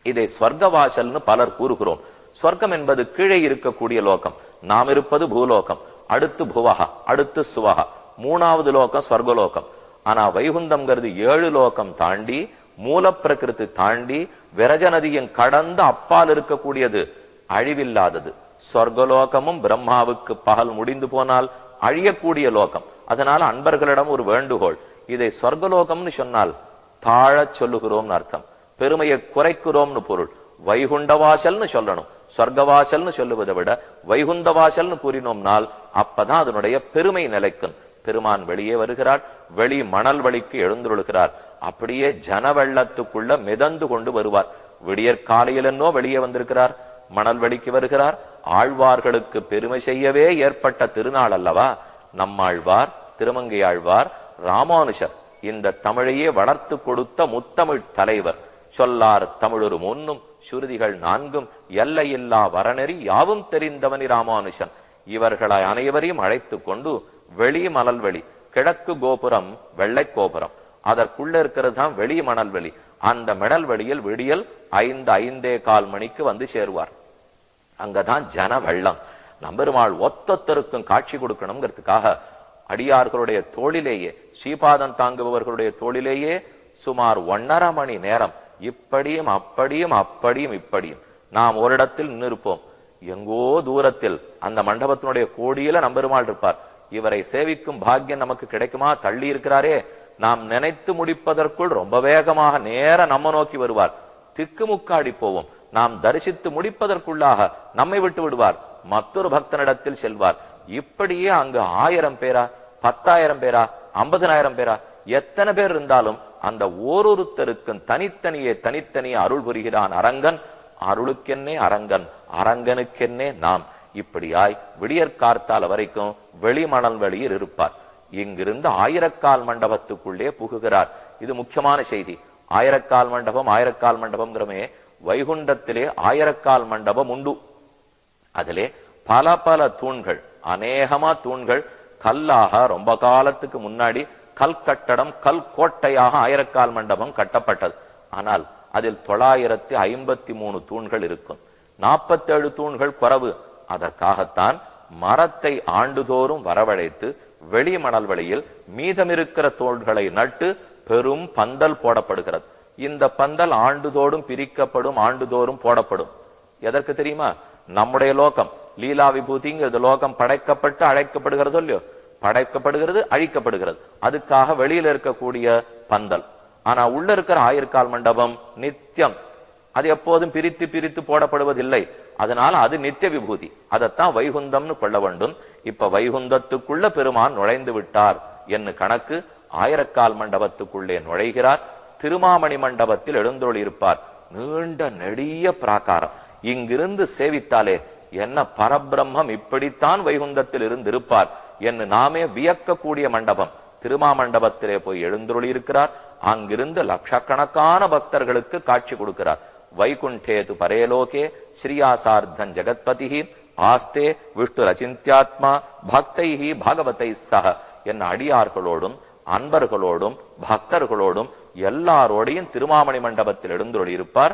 இதை ஸ்வர்க்கவாசல்னு பலர் கூறுகிறோம். ஸ்வர்க்கம் என்பது கீழே இருக்கக்கூடிய லோகம். நாம் இருப்பது பூலோகம், அடுத்து புவகா, அடுத்து சுவகா, மூணாவது லோகம் ஸ்வர்கலோகம். ஆனா வைகுந்தம்ங்கிறது 7 லோகம் தாண்டி, மூல பிரகிருதி தாண்டி, விரஜ நதியும் கடந்து அப்பால் இருக்கக்கூடியது, அழிவில்லாதது. சொர்க்கலோகமும் பிரம்மாவுக்கு பகல் முடிந்து போனால் அழியக்கூடிய லோகம். அதனால அன்பர்களிடம் ஒரு வேண்டுகோள், இதை சொர்க்கலோகம்னு சொன்னால் தாழச் சொல்லுகிறோம்னு அர்த்தம், பெருமையை குறைக்கிறோம்னு பொருள். வைகுண்டவாசல்னு சொல்லணும். சொர்க்கவாசல்னு சொல்லுவதை விட வைகுந்தவாசல்னு கூறினோம்னால் அப்பதான் அதனுடைய பெருமை நிலைக்கும். பெருமான் வெளியே வருகிறார், வெளி மணல் வழிக்கு எழுந்துள்ளுகிறார். அப்படியே ஜன வெள்ளத்துக்குள்ள மிதந்து கொண்டு வருவார். விடியற்காலையில் என்னோ வெளியே வந்திருக்கிறார், மணல் வழிக்கு வருகிறார். ஆழ்வார்களுக்கு பெருமை செய்யவே ஏற்பட்ட திருநாள் அல்லவா நம்மாழ்வார், திருமங்கை ஆழ்வார், ராமானுஷர். இந்த தமிழையே வளர்த்து கொடுத்த முத்தமிழ் தலைவர். சொல்லார் தமிழொரு முன்னும் சுருதிகள் 4 எல்லையில்லா வரநெறி யாவும் தெரிந்தவனி ராமானுஷன். இவர்களை அனைவரையும் அழைத்து கொண்டு வெளி மணல்வெளி, கிழக்கு கோபுரம் வெள்ளை கோபுரம், அதற்குள்ள இருக்கிறது தான் வெளி மணல்வெளி. அந்த மணல்வெளியில் விடியல் 5-5:15 மணிக்கு வந்து சேருவார். அங்கதான் ஜன வெள்ளம். நம்பெருமாள் ஒத்தொத்தருக்கும் காட்சி கொடுக்கணுங்கிறதுக்காக அடியார்களுடைய தோளிலேயே, ஸ்ரீபாதம் தாங்குபவர்களுடைய தோளிலேயே சுமார் 1.5 மணி நேரம் இப்படியும் அப்படியும் அப்படியும் இப்படியும் நாம் ஒரு இடத்தில் நின்றிருப்போம். எங்கோ தூரத்தில் அந்த மண்டபத்தினுடைய கோடியில நம்பெருமாள் இருப்பார். இவரை சேவிக்கும் பாக்கியம் நமக்கு கிடைக்குமா? தள்ளி இருக்கிறாரே, நாம் நினைத்து முடிப்பதற்குள் ரொம்ப வேகமாக நேர நம்ம நோக்கி வருவார். திக்குமுக்காடி போவோம். நாம் தரிசித்து முடிப்பதற்குள்ளாக நம்மை விட்டு விடுவார், மற்றொரு பக்தனிடத்தில் செல்வார். இப்படியே அங்கு 1000 பேரா, 10,000 பேரா, 50,000 பேரா, எத்தனை பேர் இருந்தாலும் அந்த ஓரொருத்தருக்கும் தனித்தனியே அருள் புரிகிறான் அரங்கன். அருளுக்கென்னே அரங்கன், அரங்கனுக்கென்னே நாம். இப்படியாய் விடியற்கார்த்தால் வரைக்கும் வெளிமணல் வெளியில் இருப்பார். இங்கிருந்து 1000கால் மண்டபத்துக்குள்ளே புகுகிறார். இது முக்கியமான செய்தி. 1000கால் மண்டபம், 1000கால் மண்டபம்ங்கிறமே, வைகுண்டத்திலே 1000கால் மண்டபம் உண்டு. அதிலே பல பல தூண்கள், அநேகமா தூண்கள் கல்லாக ரொம்ப காலத்துக்கு முன்னாடி கல் கட்டடம், கல் கோட்டையாக 1000கால் மண்டபம் கட்டப்பட்டது. ஆனால் அதில் 953 தூண்கள் இருக்கும். 47 தூண்கள் குறைவு. அதற்காகத்தான் மரத்தை ஆண்டுதோறும் வரவழைத்து வெளி மணல் வழியில் மீதமிருக்கிற தோள்களை நட்டு பெரும் பந்தல் போடப்படுகிறது. இந்த பந்தல் ஆண்டுதோறும் பிரிக்கப்படும், ஆண்டுதோறும் போடப்படும். எதற்கு தெரியுமா? நம்முடைய லோகம் லீலா விபூதிங்கிறது லோகம் படைக்கப்பட்டு அழைக்கப்படுகிறதோ இல்லையோ, படைக்கப்படுகிறது, அழிக்கப்படுகிறது. அதுக்காக வெளியில இருக்கக்கூடிய பந்தல். ஆனா உள்ள இருக்கிற 1000கால் மண்டபம் நித்தியம், அது எப்போதும் பிரித்து பிரித்து போடப்படுவதில்லை. அதனால அது நித்திய விபூதி. அதைத்தான் வைகுந்தம்னு கொள்ள வேண்டும். இப்ப வைகுந்தத்துக்குள்ள பெருமான் நுழைந்து விட்டார் என்று கணக்கு. 1000கால் மண்டபத்துக்குள்ளே நுழைகிறார். திருமாமணி மண்டபத்தில் எழுந்தொழி இருப்பார். நீண்ட நெடிய பிராகாரம். இங்கிருந்து சேவித்தாலே என்ன பரபிரம்மம் இப்படித்தான் வைகுந்தத்தில் இருந்து இருப்பார் என்று நாமே வியக்கக்கூடிய மண்டபம். திருமாமண்டபத்திலே போய் எழுந்தொழி இருக்கிறார். அங்கிருந்து லட்சக்கணக்கான பக்தர்களுக்கு காட்சி கொடுக்கிறார். வைகுண்டேது பரேலோகே ஸ்ரீயாசார்த்தன் ஜெகத்பதி ஆஸ்தே விஷ்ணு ரச்சிந்தியாத்மா பக்தைஹி பாகவதை சக என்ன அடியார்களோடும் அன்பர்களோடும் பக்தர்களோடும் எல்லாரோடையும் திருமாமணி மண்டபத்தில் எழுந்தொழி இருப்பார்.